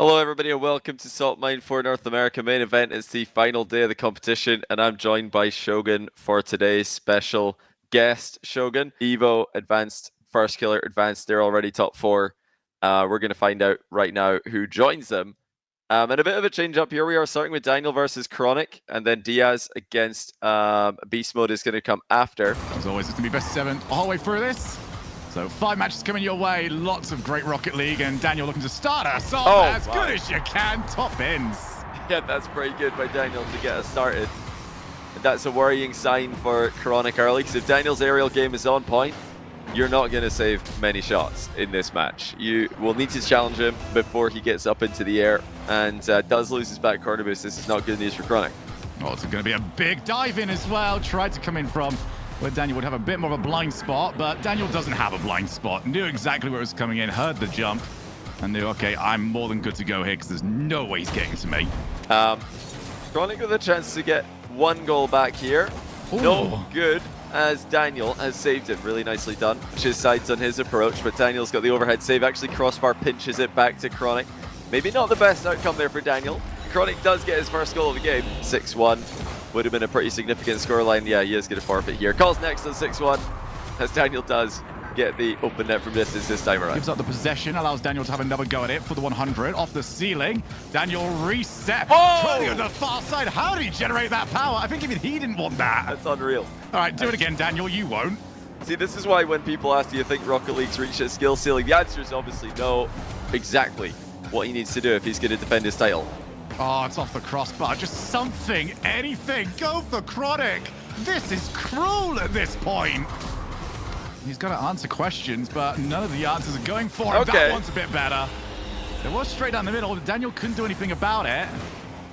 Hello everybody and welcome to Salt Mine for North America main event. It's the final day of the competition and I'm joined by Shogun for today's special guest. Shogun, Evo, Advanced, First Killer, Advanced, they're already top 4. We're going to find out right now who joins them. And a bit of a change up here. We are starting with Daniel versus Chronic, and then Diaz against Beastmode is going to come after. As always, it's going to be best of 7 all the way through this. So 5 matches coming your way, lots of great Rocket League, and Daniel looking to start us off as good as you can, top ins. Yeah, that's pretty good by Daniel to get us started. And that's a worrying sign for Chronic early, because if Daniel's aerial game is on point, you're not going to save many shots in this match. You will need to challenge him before he gets up into the air and does lose his back corner boost. This is not good news for Chronic. Oh, it's going to be a big dive in as well. Tried to come in from where Daniel would have a bit more of a blind spot, but Daniel doesn't have a blind spot. Knew exactly where it was coming in, heard the jump, and knew, okay, I'm more than good to go here because there's no way he's getting to me. Chronic with a chance to get 1 goal back here. Ooh. No good, as Daniel has saved it. Really nicely done. His sides on his approach, but Daniel's got the overhead save. Actually, Crossbar pinches it back to Chronic. Maybe not the best outcome there for Daniel. Chronic does get his first goal of the game. 6-1 would have been a pretty significant scoreline. Yeah, he is going to forfeit here. Calls next on 6-1, as Daniel does get the open net from distance this time around. Gives up the possession, allows Daniel to have another go at it for the 100. Off the ceiling, Daniel reset. Trying to the far side. How did he generate that power? I think even he didn't want that. That's unreal. All right, do it again, Daniel. You won't. See, this is why when people ask, do you think Rocket League's reached its skill ceiling? The answer is obviously no. Exactly what he needs to do if he's going to defend his title. Oh, it's off the crossbar. Just something, anything. Go for Chronic. This is cruel at this point. He's got to answer questions, but none of the answers are going for him. That one's a bit better. It was straight down the middle. Daniel couldn't do anything about it. And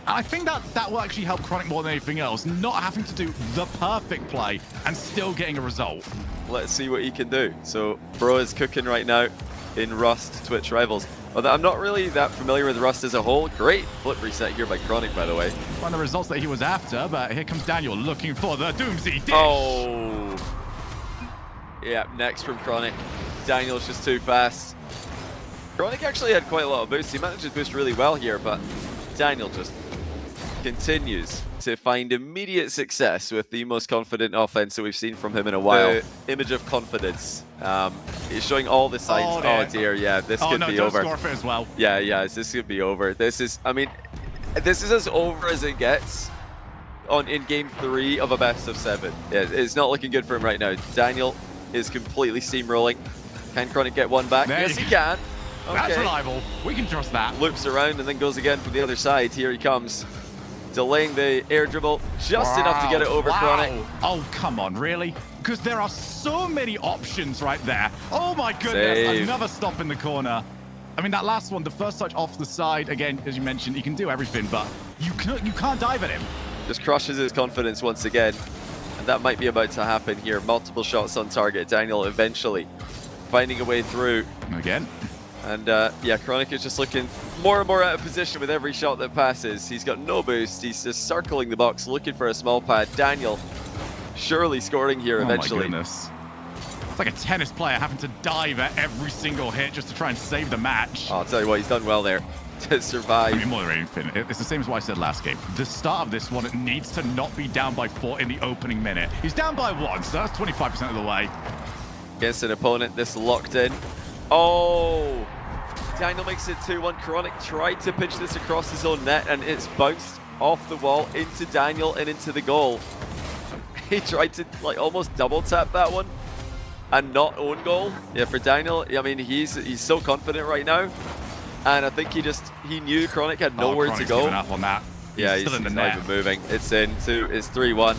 I think that will actually help Chronic more than anything else. Not having to do the perfect play and still getting a result. Let's see what he can do. So, Bro is cooking right now in Rust Twitch Rivals. Although I'm not really that familiar with Rust as a whole. Great flip reset here by Chronic, by the way. One of the results that he was after, but here comes Daniel looking for the Doomsday dish. Oh. Yeah, next from Chronic. Daniel's just too fast. Chronic actually had quite a lot of boost. He managed to boost really well here, but Daniel just continues to find immediate success with the most confident offense that we've seen from him in a while. The image of confidence. He's showing all the signs. Oh dear, yeah, this could be over. Score for it as well. Yeah, this could be over. This is, I mean, this is as over as it gets in game 3 of a best of 7. Yeah, it's not looking good for him right now. Daniel is completely steamrolling. Can Chronic get one back? Yes, he can. Okay. That's reliable. We can trust that. Loops around and then goes again from the other side. Here he comes. Delaying the air dribble just enough to get it over Chronic. Oh, come on, really? Because there are so many options right there. Oh my goodness, Save. Another stop in the corner. I mean, that last one, the first touch off the side, again, as you mentioned, he can do everything, but you can't dive at him. Just crushes his confidence once again. And that might be about to happen here. Multiple shots on target. Daniel eventually finding a way through. Again. And yeah, Chronic is just looking more and more out of position with every shot that passes. He's got no boost. He's just circling the box, looking for a small pad. Daniel surely scoring here eventually. Oh my goodness. It's like a tennis player having to dive at every single hit just to try and save the match. I'll tell you what, he's done well there to survive. I mean, more than anything, it's the same as what I said last game. The start of this one, it needs to not be down by 4 in the opening minute. He's down by 1, so that's 25% of the way. Against an opponent this locked in. Oh, Daniel makes it 2-1. Chronic tried to pitch this across his own net and it's bounced off the wall into Daniel and into the goal. He tried to like almost double tap that one and not own goal. Yeah, for Daniel, I mean, he's so confident right now. And I think he knew Chronic had nowhere to go. Giving up on that. He's still in the not net. even moving. It's in. It's 3-1.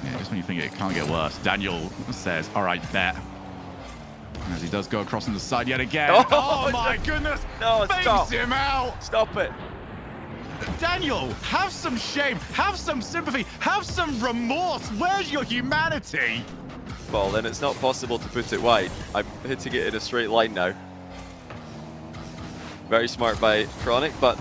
Yeah, just when you think it can't get worse, Daniel says, all right, bet. As he does go across on the side yet again. Oh my goodness! No, stop. Fakes him out! Stop it. Daniel, have some shame, have some sympathy, have some remorse. Where's your humanity? Well, then it's not possible to put it wide. I'm hitting it in a straight line now. Very smart by Chronic, but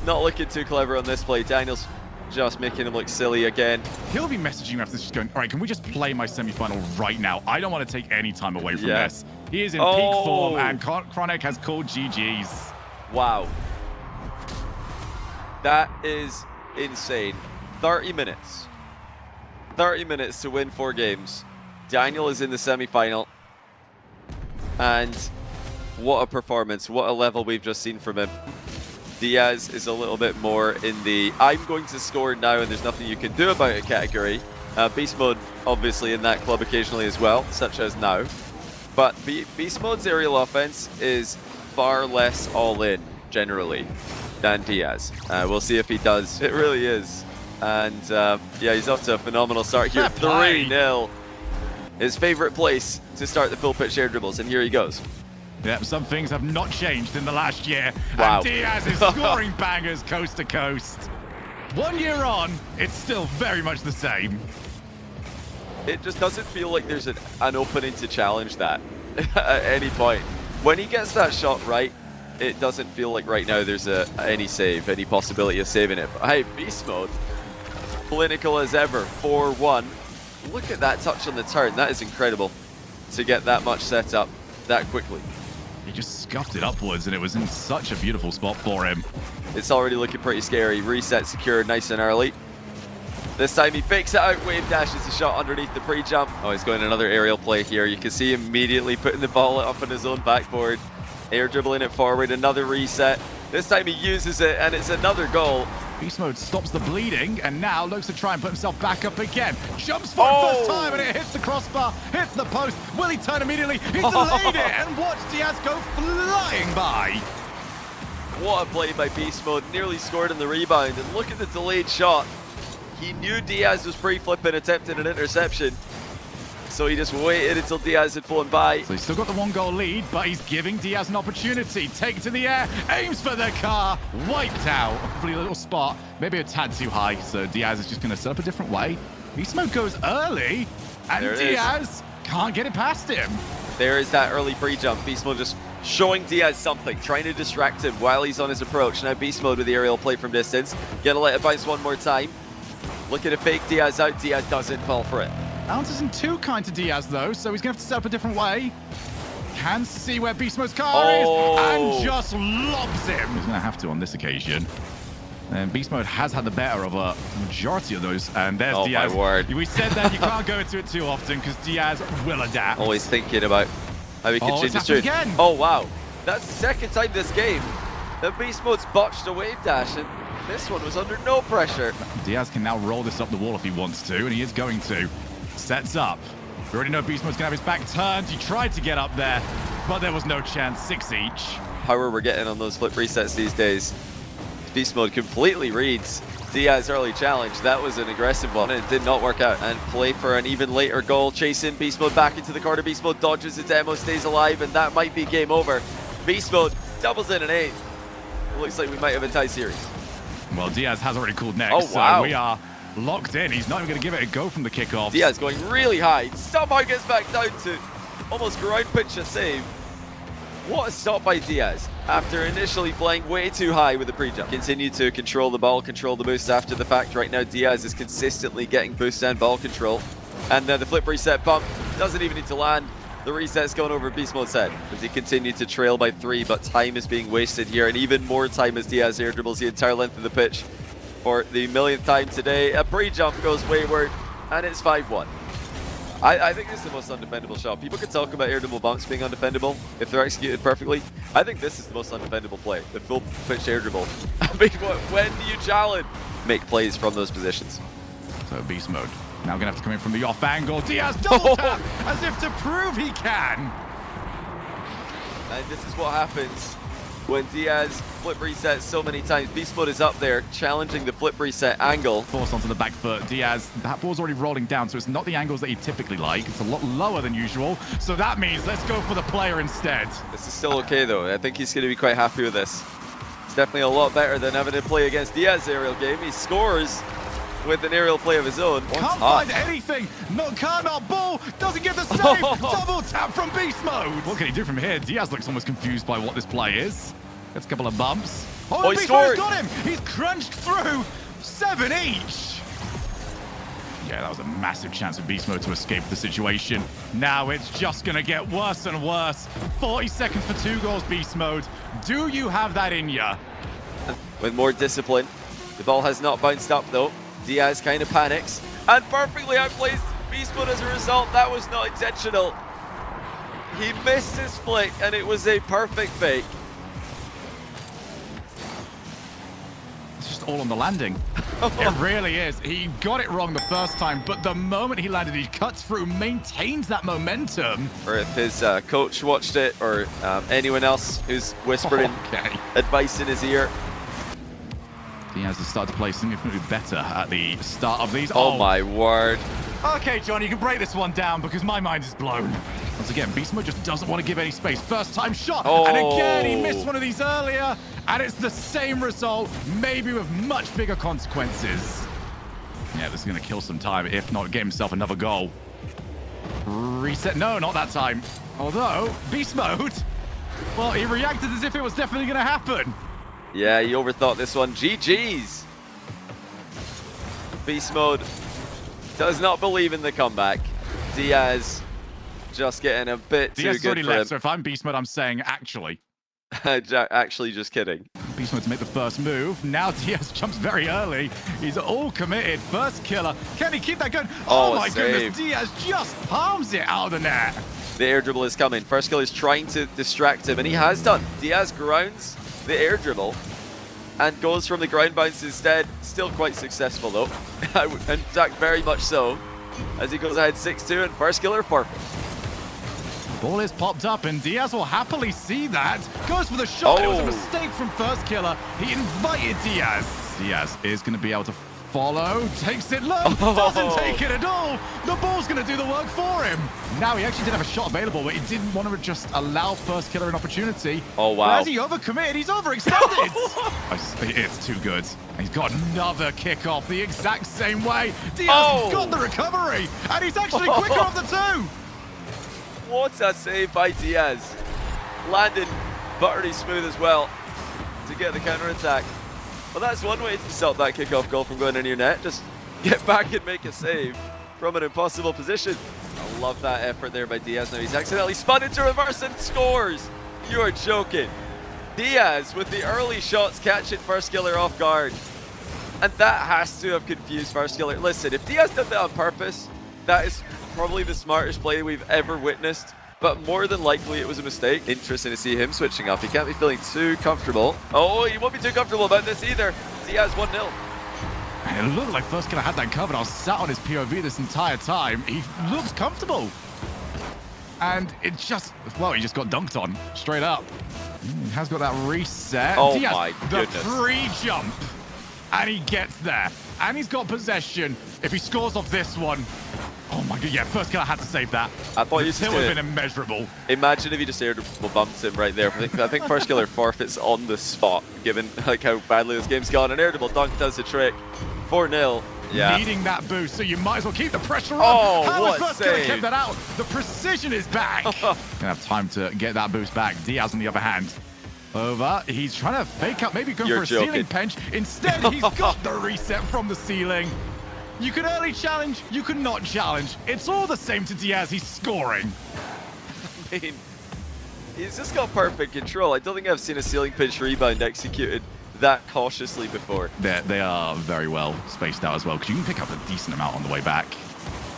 not looking too clever on this play. Daniel's just making him look silly again. He'll be messaging me after this, just going, all right, can we just play my semi-final right now? I don't want to take any time away from this. He is in peak form, and Chronic has called GG's. Wow. That is insane. 30 minutes. 30 minutes to win 4 games. Daniel is in the semi-final. And what a performance. What a level we've just seen from him. Diaz is a little bit more in the I'm going to score now and there's nothing you can do about it category. Beastmode obviously in that club occasionally as well, such as now. But Beastmode's aerial offense is far less all-in, generally, than Diaz. We'll see if he does. It really is. And yeah, he's off to a phenomenal start here. 3-0. His favorite place to start the full pitch air dribbles, and here he goes. Yep, some things have not changed in the last year. Wow. And Diaz is scoring bangers coast to coast. 1 year on, it's still very much the same. It just doesn't feel like there's an opening to challenge that at any point. When he gets that shot right, it doesn't feel like right now there's any save, any possibility of saving it. But hey, Beastmode, clinical as ever, 4-1. Look at that touch on the turn. That is incredible to get that much set up that quickly. He just scuffed it upwards, and it was in such a beautiful spot for him. It's already looking pretty scary. Reset secured nice and early. This time he fakes it out, wave dashes the shot underneath the pre-jump. Oh, he's going another aerial play here. You can see him immediately putting the ball up on his own backboard. Air dribbling it forward, another reset. This time he uses it, and it's another goal. Beastmode stops the bleeding, and now looks to try and put himself back up again. Jumps for it first time, and it hits the crossbar, hits the post. Will he turn immediately? He's delayed it, and watch Diaz go flying by. What a play by Beastmode. Nearly scored in the rebound, and look at the delayed shot. He knew Diaz was pre-flipping, attempting an interception. So he just waited until Diaz had flown by. So he's still got the 1-goal lead, but he's giving Diaz an opportunity. Take it to the air, aims for the car, wiped out. Hopefully a little spot, maybe a tad too high, so Diaz is just going to set up a different way. Beastmode goes early, and Diaz can't get it past him. There is that early pre-jump. Beastmode just showing Diaz something, trying to distract him while he's on his approach. Now Beastmode with the aerial play from distance. Gonna let it bounce one more time. Looking to fake Diaz out. Diaz doesn't fall for it. Bounce isn't too kind to Diaz, though, so he's going to have to set up a different way. Can see where Beastmode's car is, and just lobs him. He's going to have to on this occasion. And Beastmode has had the better of a majority of those, and there's Diaz. Oh, my word. We said that you can't go into it too often, because Diaz will adapt. Always thinking about how he can change his tune. Again. Oh, wow. That's the second time this game that Beastmode's botched a wave dash, and this one was under no pressure. Diaz can now roll this up the wall if he wants to, and he is going to. Sets up. We already know Beastmode's going to have his back turned. He tried to get up there, but there was no chance. 6 each. Power we're getting on those flip resets these days. Beastmode completely reads Diaz early challenge. That was an aggressive one, and it did not work out. And play for an even later goal. Chasing Beastmode back into the corner. Beastmode dodges the demo, stays alive, and that might be game over. Beastmode doubles in an 8th. Looks like we might have a tie series. Well, Diaz has already called next, oh, wow. So we are locked in. He's not even going to give it a go from the kickoff. Diaz going really high. Somehow gets back down to almost ground pitch a save. What a stop by Diaz after initially flying way too high with the pre-jump. Continue to control the ball, control the boost after the fact. Right now, Diaz is consistently getting boost and ball control. And the flip reset bump doesn't even need to land. The reset's going over Beastmode's head as he continued to trail by 3, but time is being wasted here, and even more time as Diaz air dribbles the entire length of the pitch. For the millionth time today, a pre-jump goes wayward, and it's 5-1. I think this is the most undefendable shot. People could talk about air dribble bumps being undefendable if they're executed perfectly. I think this is the most undefendable play, the full pitch air dribble. I mean, when do you challenge? Make plays from those positions. So Beastmode now going to have to come in from the off angle. Diaz double tap as if to prove he can. And this is what happens when Diaz flip resets so many times. Beastmode is up there challenging the flip reset angle. Forced onto the back foot. Diaz, that ball's already rolling down, so it's not the angles that he typically like. It's a lot lower than usual. So that means let's go for the player instead. This is still okay, though. I think he's going to be quite happy with this. It's definitely a lot better than having to play against Diaz's aerial game. He scores with an aerial play of his own. Can't find anything. No, cannot. Ball doesn't get the save. Double tap from Beastmode. What can he do from here? Diaz looks almost confused by what this play is. Gets a couple of bumps. Oh, he scored. Got him. He's crunched through 7 each. Yeah, that was a massive chance for Beastmode to escape the situation. Now it's just going to get worse and worse. 40 seconds for 2 goals, Beastmode. Do you have that in ya? And with more discipline. The ball has not bounced up though. Diaz kind of panics and perfectly outplays Beastmode as a result. That was not intentional. He missed his flick and it was a perfect fake. It's just all on the landing. It really is. He got it wrong the first time, but the moment he landed, he cuts through, maintains that momentum. Or if his coach watched it, or anyone else who's whispering advice in his ear. Diaz has started to play significantly better at the start of these. Oh my word. Okay, John, you can break this one down because my mind is blown. Once again, Beastmode just doesn't want to give any space. First time shot. And again, he missed one of these earlier. And it's the same result, maybe with much bigger consequences. Yeah, this is going to kill some time, if not get himself another goal. Reset. No, not that time. Although, Beastmode, well, he reacted as if it was definitely going to happen. Yeah, he overthought this one. GG's. Beastmode does not believe in the comeback. Diaz just getting a bit too good for him. So if I'm Beastmode, I'm saying actually. Actually, just kidding. Beastmode to make the first move. Now Diaz jumps very early. He's all committed. First killer. Can he keep that going? Oh my goodness. Diaz just palms it out of the net. The air dribble is coming. First killer is trying to distract him, and he has done. Diaz grounds the air dribble and goes from the ground bounce instead. Still quite successful though. In fact, very much so. As he goes ahead 6-2 and first killer perfect. Ball is popped up and Diaz will happily see that. Goes for the shot. It was a mistake from first killer. He invited Diaz. Diaz is going to be able to follow. Takes it low. Doesn't take it at all. The ball's going to do the work for him. Now he actually did have a shot available, but he didn't want to just allow first killer an opportunity. Oh, wow. But as he overcommitted, he's overextended. It's too good. He's got another kickoff the exact same way. Diaz got the recovery, and he's actually quicker of the two. What a save by Diaz. Landed buttery smooth as well to get the counter-attack. Well, that's one way to stop that kickoff goal from going into your net. Just get back and make a save from an impossible position. I love that effort there by Diaz. Now he's accidentally spun into reverse and scores. You are joking. Diaz with the early shots catching first killer off guard. And that has to have confused first killer. Listen, if Diaz did that on purpose, that is probably the smartest play we've ever witnessed, but more than likely it was a mistake. Interesting to see him switching up. He can't be feeling too comfortable. Oh, he won't be too comfortable about this either. Diaz 1-0. It looked like first killer had that covered. I was sat on his POV this entire time. He looks comfortable. And it just, well, he just got dunked on straight up. He has got that reset. Oh Diaz, my goodness. The free jump. And he gets there. And he's got possession. If he scores off this one, oh my god, yeah, first killer had to save that. I thought you still would have been immeasurable. Imagine if he just air bumped him right there. I think first killer forfeits on the spot, given like how badly this game's gone. An air dribble dunk does the trick. 4-0. Yeah. Needing that boost, so you might as well keep the pressure on. Oh, how what has first killer kept that out? The precision is back. Gonna have time to get that boost back. Diaz on the other hand. Over. He's trying to fake up, maybe going for a ceiling pinch. Instead, he's got the reset from the ceiling. You can early challenge, you can not challenge. It's all the same to Diaz. He's scoring. I mean, he's just got perfect control. I don't think I've seen a ceiling pinch rebound executed that cautiously before. They are very well spaced out as well, because you can pick up a decent amount on the way back.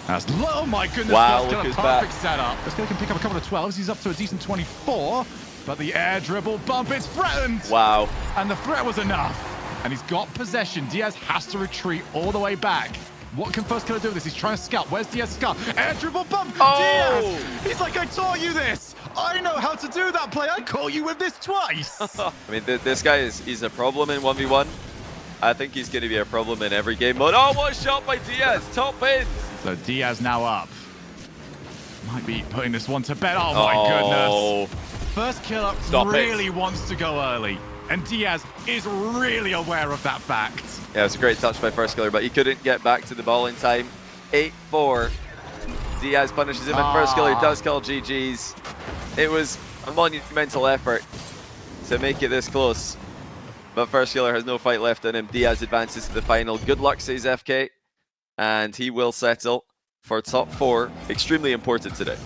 That's oh my goodness. Wow, look who's back. Perfect setup. This guy can pick up a couple of 12s. He's up to a decent 24. But the air dribble bump is threatened. Wow. And the threat was enough. And he's got possession. Diaz has to retreat all the way back. What can first killer do with this? He's trying to scout. Where's Diaz's scout? Air dribble bump. Diaz! He's like, I taught you this. I know how to do that play. I caught you with this twice. I mean, this guy he's a problem in 1v1. I think he's going to be a problem in every game mode. Oh, what a shot by Diaz. Top ends. So Diaz now up. Might be putting this one to bed. Oh my goodness. First killer really wants to go early, and Diaz is really aware of that fact. Yeah, it was a great touch by first killer, but he couldn't get back to the ball in time. 8-4. Diaz punishes him, and first killer does call GG's. It was a monumental effort to make it this close, but first killer has no fight left in him. Diaz advances to the final. Good luck, says FK, and he will settle for top 4. Extremely important today.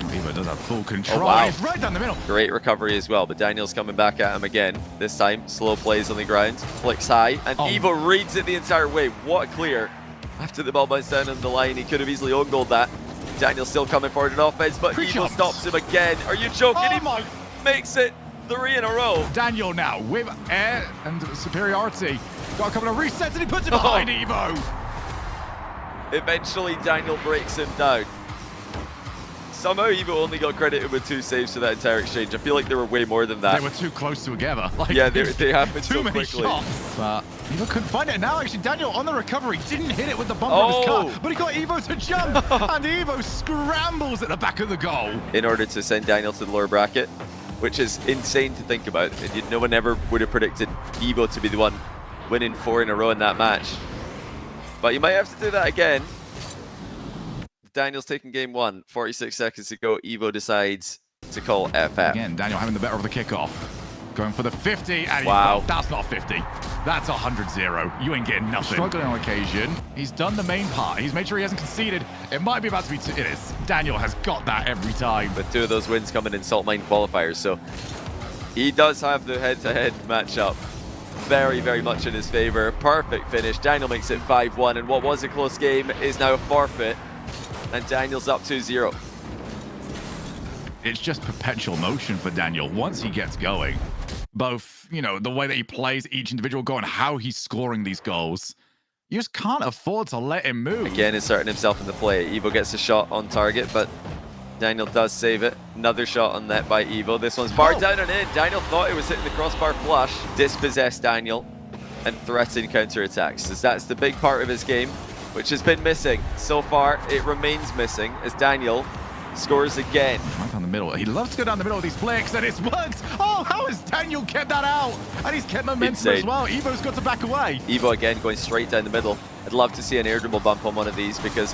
Evo does have full control. Oh, wow. He's right down the middle. Great recovery as well, but Daniel's coming back at him again. This time, slow plays on the ground, flicks high, and Evo reads it the entire way. What a clear. After the ball bounced down on the line, he could have easily own goaled that. Daniel's still coming forward in offense, but Evo stops him again. Are you joking? He makes it 3 in a row. Daniel now with air and superiority. Got a couple of resets and he puts it behind Evo. Eventually, Daniel breaks him down. Somehow, Evo only got credited with 2 saves for that entire exchange. I feel like there were way more than that. They were too close together. Like, yeah, they happened so quickly. Shots. But Evo couldn't find it. Now, actually, Daniel on the recovery didn't hit it with the bumper of his car, but he got Evo to jump, and Evo scrambles at the back of the goal. In order to send Daniel to the lower bracket, which is insane to think about. No one ever would have predicted Evo to be the one winning 4 in a row in that match. But you might have to do that again. Daniel's taking game 1, 46 seconds to go. Evo decides to call FF. Again, Daniel having the better of the kickoff. Going for the 50, and wow. That's not 50. That's 100-0. You ain't getting nothing. Struggling on occasion. He's done the main part. He's made sure he hasn't conceded. It might be about to be it is. Daniel has got that every time. But 2 of those wins coming in Salt Mine qualifiers, so he does have the head-to-head matchup very, very much in his favor. Perfect finish. Daniel makes it 5-1, and what was a close game is now a forfeit. And Daniel's up 2-0. It's just perpetual motion for Daniel once he gets going. Both, you know, the way that he plays each individual goal and how he's scoring these goals. You just can't afford to let him move. Again, inserting himself in the play. Evo gets a shot on target, but Daniel does save it. Another shot on net by Evo. This one's barred down and in. Daniel thought it was hitting the crossbar flush. Dispossessed Daniel and threatened counterattacks, as that's the big part of his game, which has been missing. So far, it remains missing as Daniel scores again. Right down the middle. He loves to go down the middle of these flicks, and it's worked. Oh, how has Daniel kept that out? And he's kept momentum as well. Evo's got to back away. Evo again going straight down the middle. I'd love to see an air dribble bump on one of these because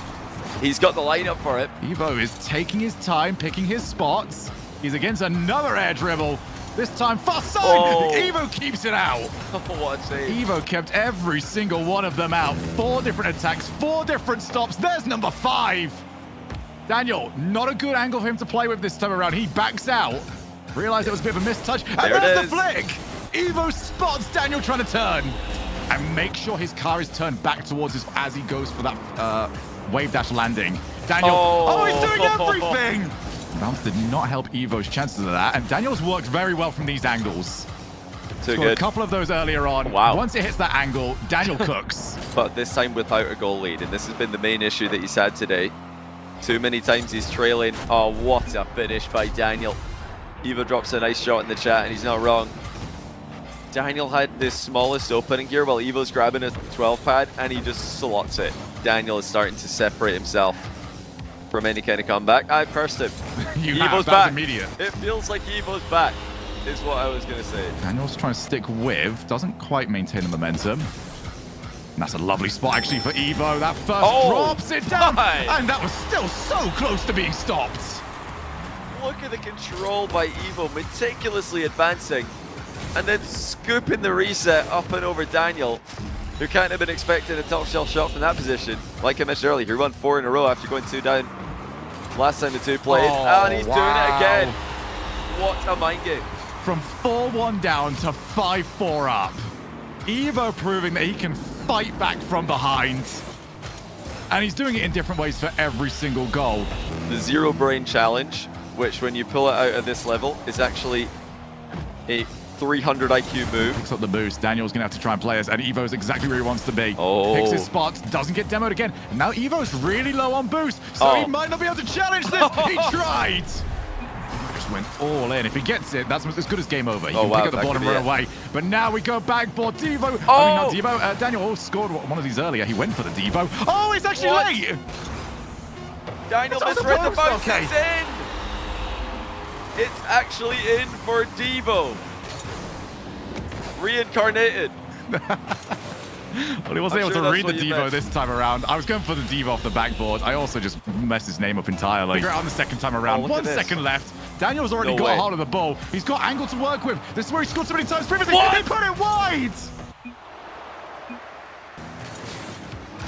he's got the lineup for it. Evo is taking his time, picking his spots. He's against another air dribble. This time far side. Oh. Evo keeps it out. What a save. Evo kept every single one of them out. 4 different attacks, 4 different stops. There's number 5. Daniel, not a good angle for him to play with this time around. He backs out. Realized it was a bit of a mistouch. And there's the flick. Evo spots Daniel trying to turn. And make sure his car is turned back towards us as he goes for that wave dash landing. Daniel, oh he's doing everything. Bounce did not help Evo's chances of that. And Daniel's worked very well from these angles. Too good. A couple of those earlier on. Wow. Once it hits that angle, Daniel cooks. But this time without a goal lead. And this has been the main issue that he's had today. Too many times he's trailing. Oh, what a finish by Daniel. Evo drops a nice shot in the chat, and he's not wrong. Daniel had the smallest opening here while Evo's grabbing a 12 pad, and he just slots it. Daniel is starting to separate himself from any kind of comeback. I've cursed him. Evo's back. Immediate. It feels like Evo's back, is what I was going to say. Daniel's trying to stick with, doesn't quite maintain the momentum. And that's a lovely spot actually for Evo. That first drops it down, and that was still so close to being stopped. Look at the control by Evo, meticulously advancing, and then scooping the reset up and over Daniel, who can't have been expecting a top shelf shot from that position. Like I mentioned earlier, he won 4 in a row after going 2 down last time the 2 played, and he's doing it again. What a mind game. From 4-1 down to 5-4 up. Evo proving that he can fight back from behind. And he's doing it in different ways for every single goal. The zero brain challenge, which when you pull it out at this level, is actually a 300 IQ move. Picks up the boost. Daniel's going to have to try and play this, and Evo's exactly where he wants to be. Oh. Picks his spots, doesn't get demoed again. And now Evo's really low on boost, so he might not be able to challenge this. He tried. Just went all in. If he gets it, that's as good as game over. He can pick up the ball and run away. But now we go backboard. Devo. I mean, not Devo. Daniel scored one of these earlier. He went for the Devo. Oh, it's actually late. Daniel misread the bounce. It's in. It's actually in for Devo. Reincarnated. Well, he wasn't able to read the Devo this time around. I was going for the Devo off the backboard. I also just messed his name up entirely. Figure it out on the second time around. 1 second left. Daniel's already got a hold of the ball. He's got angle to work with. This is where he scored so many times previously. He put it wide.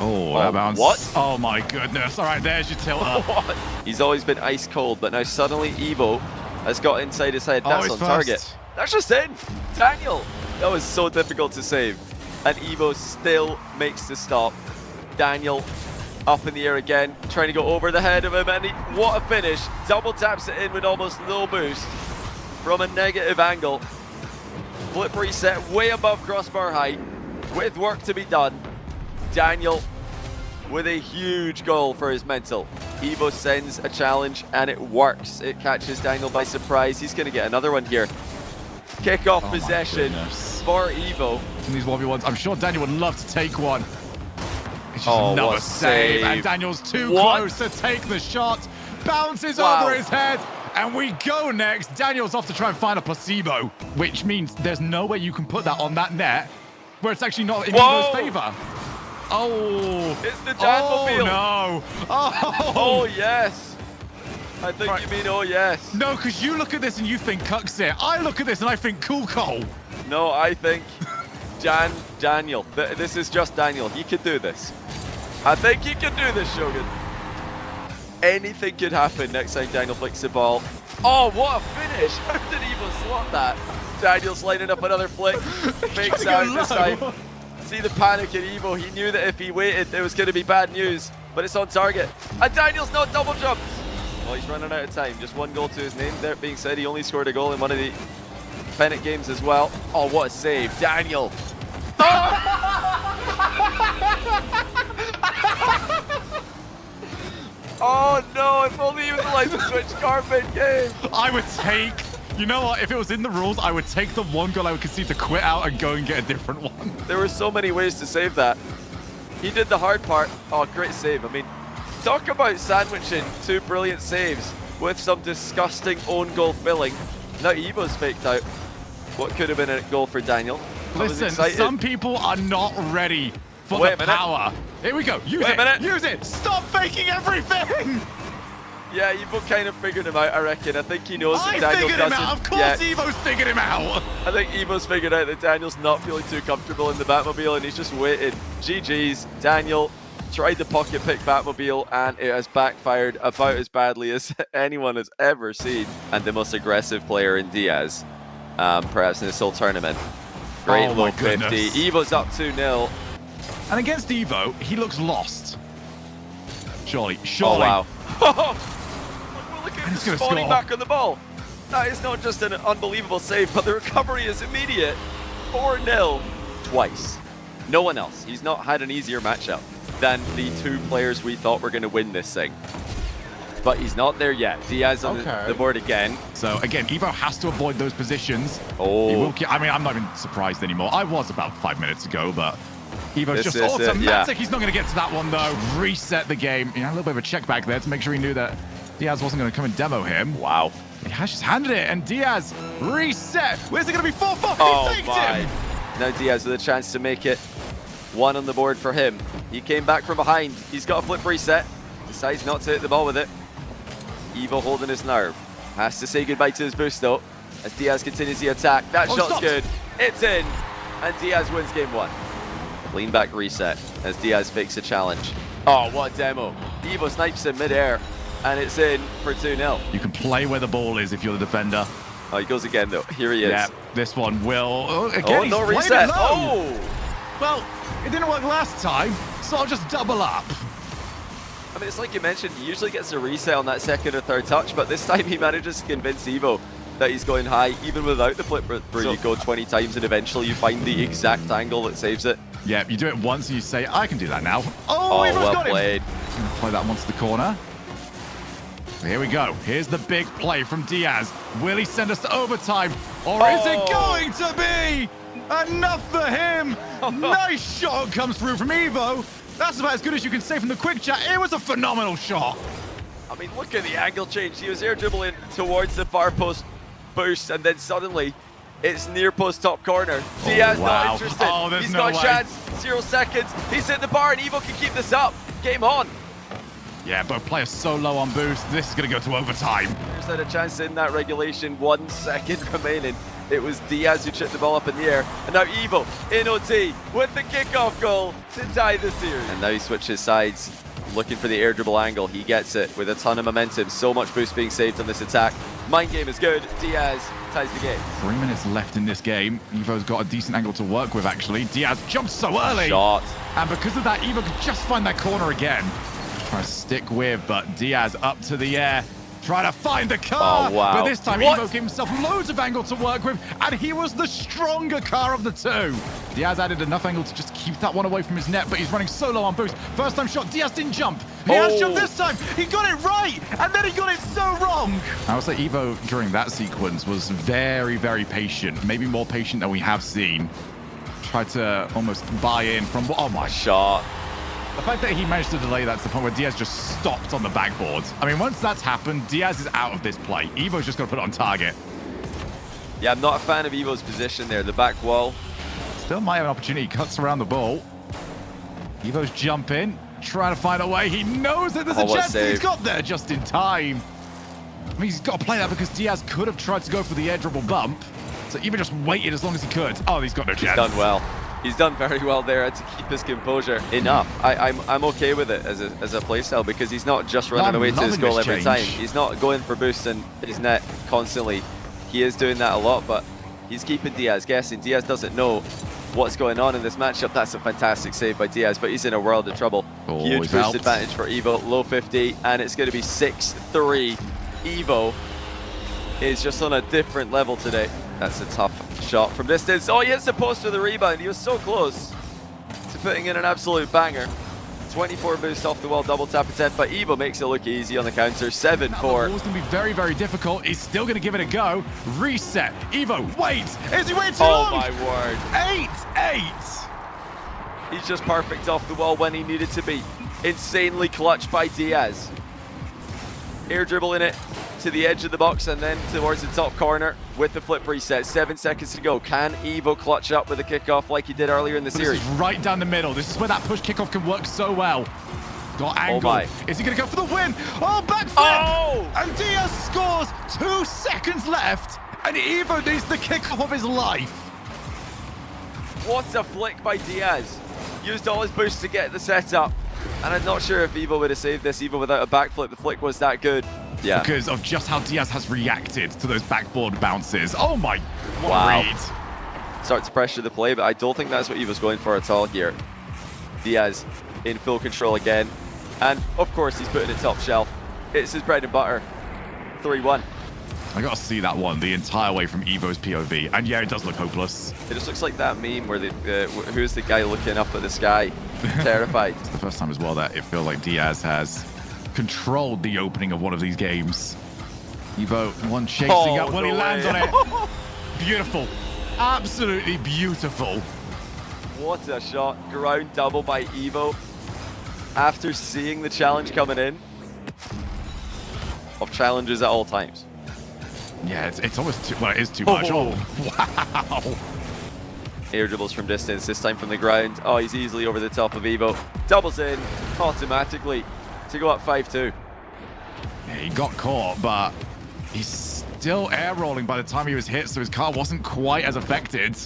Oh, that bounce. What? Oh my goodness. All right, there's your tilter. What? He's always been ice cold, but now suddenly Evo has got inside his head. That's on target. That's just in. Daniel. That was so difficult to save. And Evo still makes the stop. Daniel up in the air again, trying to go over the head of him. And what a finish. Double taps it in with almost no boost from a negative angle. Flip reset way above crossbar height with work to be done. Daniel with a huge goal for his mental. Evo sends a challenge and it works. It catches Daniel by surprise. He's going to get another one here. Kick-off possession for Evo. In these 1v1s, I'm sure Daniel would love to take one. It's just another save. And Daniel's too close to take the shot. Bounces over his head. And we go next. Daniel's off to try and find a placebo, which means there's no way you can put that on that net where it's actually not in Evo's favor. Oh. It's the Danmobile. Oh, no. Oh, yes. I think you mean, oh, yes. No, because you look at this and you think Cuxit. I look at this and I think Cool Cole. No, I think Daniel. This is just Daniel. He could do this. I think he can do this, Shogun. Anything could happen next time Daniel flicks the ball. Oh, what a finish. How did Evo slot that? Daniel's lining up another flick. Fakes out this time. See the panic in Evo. He knew that if he waited, it was going to be bad news. But it's on target. And Daniel's not double jumped. Well, he's running out of time. Just one goal to his name. There being said, he only scored a goal in one of the Fennec games as well. Oh, what a save. Daniel. Oh no, if only he was like the switch carpet game. I would take, you know what, if it was in the rules, I would take the one goal I would concede to quit out and go and get a different one. There were so many ways to save that. He did the hard part. Oh, great save. I mean, talk about sandwiching two brilliant saves with some disgusting own goal filling. Now Evo's faked out what could have been a goal for Daniel. Listen, some people are not ready for the power. Here we go. Use it. Use it. Stop faking everything. Yeah, Evo kind of figured him out, I reckon. I think he knows that Daniel doesn't. Him out. Of course Evo's figured him out. I think Evo's figured out that Daniel's not feeling too comfortable in the Batmobile and he's just waited. GG's. Daniel tried the pocket pick Batmobile and it has backfired about as badly as anyone has ever seen. And the most aggressive player in Diaz, perhaps in this whole tournament. Great low 50. Evo's up 2-0. And against Evo, he looks lost. Surely. Oh, wow. Look at him spawning back on the ball. That is not just an unbelievable save, but the recovery is immediate. 4-0 twice. No one else. He's not had an easier matchup than the two players we thought were going to win this thing. But he's not there yet. Diaz on the board again. So again, Evo has to avoid those positions. Oh. He will I mean, I'm not even surprised anymore. I was about 5 minutes ago, but Evo's just automatic. He's not going to get to that one, though. Reset the game. You know, a little bit of a check back there to make sure he knew that Diaz wasn't going to come and demo him. Wow. He has just handed it, and Diaz reset. Where's it going to be? 4-4. Oh, he faked him. Now Diaz with a chance to make it one on the board for him. He came back from behind. He's got a flip reset. Decides not to hit the ball with it. Evo holding his nerve. Has to say goodbye to his boost, though, as Diaz continues the attack. That shot's good. It's in. And Diaz wins game one. Lean back reset as Diaz fakes a challenge. Oh, what a demo. Evo snipes in midair, and it's in for 2-0. You can play where the ball is if you're the defender. Oh, he goes again, though. Here he is. Yeah, this one will. Oh, again, no reset. Oh! Well, it didn't work last time, so I'll just double up. I mean, it's like you mentioned, he usually gets a reset on that second or third touch, but this time he manages to convince Evo that he's going high, even without the flip where you go 20 times and eventually you find the exact angle that saves it. Yeah, you do it once and you say, I can do that now. Oh, well played. Play that one to the corner. Here we go. Here's the big play from Diaz. Will he send us to overtime? Or is it going to be enough for him? Nice shot comes through from Evo. That's about as good as you can say from the quick chat. It was a phenomenal shot. I mean, look at the angle change. He was air dribbling towards the far post boost, and then suddenly it's near post top corner. Diaz not interested. He's got a chance. 0 seconds. He's hit the bar, and Evo can keep this up. Game on. Yeah, both players so low on boost. This is going to go to overtime. There's had a chance in that regulation. 1 second remaining. It was Diaz who chipped the ball up in the air. And now Evo in OT with the kickoff goal to tie the series. And now he switches sides, looking for the air dribble angle. He gets it with a ton of momentum. So much boost being saved on this attack. Mind game is good. Diaz ties the game. 3 minutes left in this game. Evo's got a decent angle to work with, actually. Diaz jumps so early. Shot. And because of that, Evo could just find that corner again. Try to stick with, but Diaz up to the air. Trying to find the car. Oh, wow. But this time, Evo gave himself loads of angle to work with, and he was the stronger car of the two. Diaz added enough angle to just keep that one away from his net, but he's running so low on boost. First time shot, Diaz didn't jump. He has jumped this time. He got it right, and then he got it so wrong. I would say Evo, during that sequence, was very, very patient. Maybe more patient than we have seen. Tried to almost buy in from, oh my shot. The fact that he managed to delay that to the point where Diaz just stopped on the backboard. I mean, once that's happened, Diaz is out of this play. Evo's just going to put it on target. Yeah, I'm not a fan of Evo's position there. The back wall. Still might have an opportunity. Cuts around the ball. Evo's jumping, trying to find a way. He knows that there's a chance that he's got there just in time. I mean, he's got to play that because Diaz could have tried to go for the air dribble bump. So Evo just waited as long as he could. Oh, he's got no chance. He's done well. He's done very well there to keep his composure enough. I'm okay with it as a playstyle because he's not just running away to his goal every time. He's not going for boosts in his net constantly. He is doing that a lot, but he's keeping Diaz guessing. Diaz doesn't know what's going on in this matchup. That's a fantastic save by Diaz, but he's in a world of trouble. Huge boost advantage for Evo, low 50, and it's going to be 6-3. Evo is just on a different level today. That's a tough shot from distance. Oh, he hits the post with the rebound. He was so close to putting in an absolute banger. 24 boost off the wall, double tap attempt, but Evo makes it look easy on the counter. 7-4. The ball's going to be very, very difficult. He's still going to give it a go. Reset. Evo, wait. Is he waiting too long? Oh, my word. 8-8. He's just perfect off the wall when he needed to be. Insanely clutch by Diaz. Air dribble in it to the edge of the box and then towards the top corner with the flip reset. 7 seconds to go. Can Evo clutch up with a kickoff like he did earlier in the series? This is right down the middle. This is where that push kickoff can work so well. Got angle. Oh my. Is he going to go for the win? Oh, backflip! Oh! And Diaz scores. 2 seconds left, and Evo needs the kickoff of his life. What a flick by Diaz. Used all his boost to get the setup. And I'm not sure if Evo would have saved this even without a backflip. The flick was that good. Yeah. Because of just how Diaz has reacted to those backboard bounces. Oh my, what wow. a read. Start to pressure the play, but I don't think that's what Evo's going for at all here. Diaz in full control again. And of course he's putting it top shelf. It's his bread and butter. 3-1. I got to see that one the entire way from Evo's POV. And yeah, it does look hopeless. It just looks like that meme where who's the guy looking up at the sky, terrified. It's the first time as well that it feels like Diaz has controlled the opening of one of these games. Evo, one chasing up when he lands on it. Beautiful. Absolutely beautiful. What a shot. Ground double by Evo. After seeing the challenge coming in. Of challenges at all times. Yeah, it's almost too, well, it is too much. Oh, wow. Air dribbles from distance, this time from the ground. Oh, he's easily over the top of Evo. Doubles in automatically to go up 5-2. Yeah, he got caught, but he's still air rolling by the time he was hit, so his car wasn't quite as affected.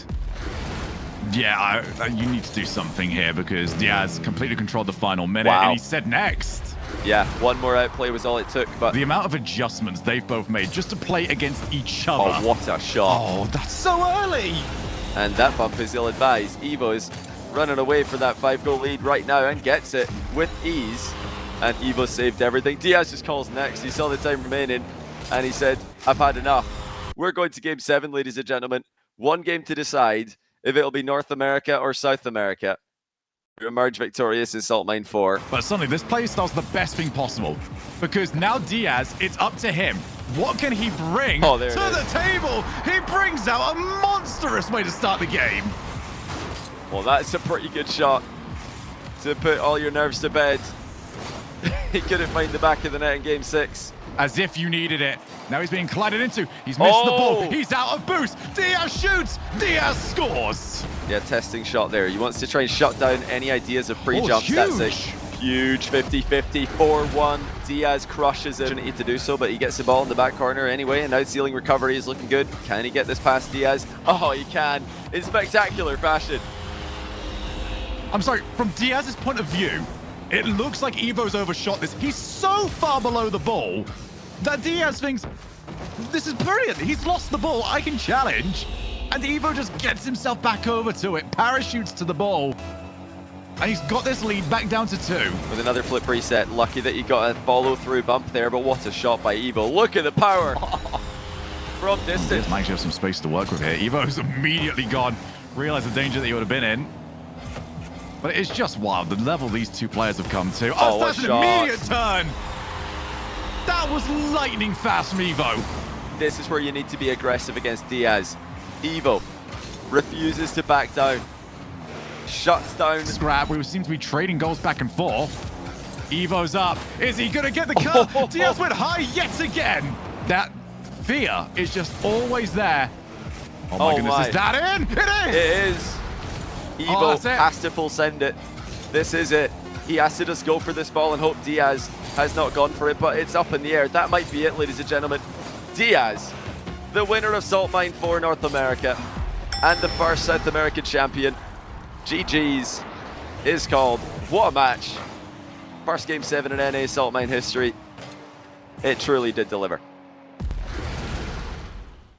Yeah, you need to do something here because Diaz completely controlled the final minute, and he said next. Yeah, one more outplay was all it took, but the amount of adjustments they've both made just to play against each other. Oh, what a shot. Oh, that's so early. And that bump is ill-advised. Evo is running away for that 5-goal lead right now and gets it with ease. And Evo saved everything. Diaz just calls next. He saw the time remaining and he said, I've had enough. We're going to game 7, ladies and gentlemen. One game to decide if it'll be North America or South America. We emerge victorious in Salt Mine 4. But suddenly, this playstyle's the best thing possible. Because now Diaz, it's up to him. What can he bring to the table? He brings out a monstrous way to start the game. Well, that's a pretty good shot to put all your nerves to bed. He couldn't find the back of the net in game 6. As if you needed it. Now he's being collided into. He's missed the ball. He's out of boost. Diaz shoots. Diaz scores. Yeah, testing shot there. He wants to try and shut down any ideas of pre-jumps. That's a Huge 50-50, 4-1. Diaz crushes it. Opportunity to do so, but he gets the ball in the back corner anyway, and now ceiling recovery is looking good. Can he get this past Diaz? Oh, he can, in spectacular fashion. I'm sorry, from Diaz's point of view, it looks like Evo's overshot this. He's so far below the ball that Diaz thinks, this is brilliant. He's lost the ball, I can challenge. And Evo just gets himself back over to it, parachutes to the ball. And he's got this lead back down to 2. With another flip reset, lucky that he got a follow-through bump there, but what a shot by Evo. Look at the power from distance. Diaz might actually have some space to work with here. Evo's immediately gone, realized the danger that he would have been in. But it's just wild, the level these two players have come to. Oh, that's an immediate turn. That was lightning fast from Evo. This is where you need to be aggressive against Diaz. Evo refuses to back down. Shuts down. Scrap, we seem to be trading goals back and forth. Evo's up. Is he going to get the cut? Diaz went high yet again. That fear is just always there. Oh my goodness, is that in? It is! It is. Evo has to full send it. This is it. He has to just go for this ball and hope Diaz has not gone for it, but it's up in the air. That might be it, ladies and gentlemen. Diaz, the winner of Salt Mine 4 North America and the first South American champion. GG's is called. What a match. First Game 7 in NA Salt Mine history. It truly did deliver.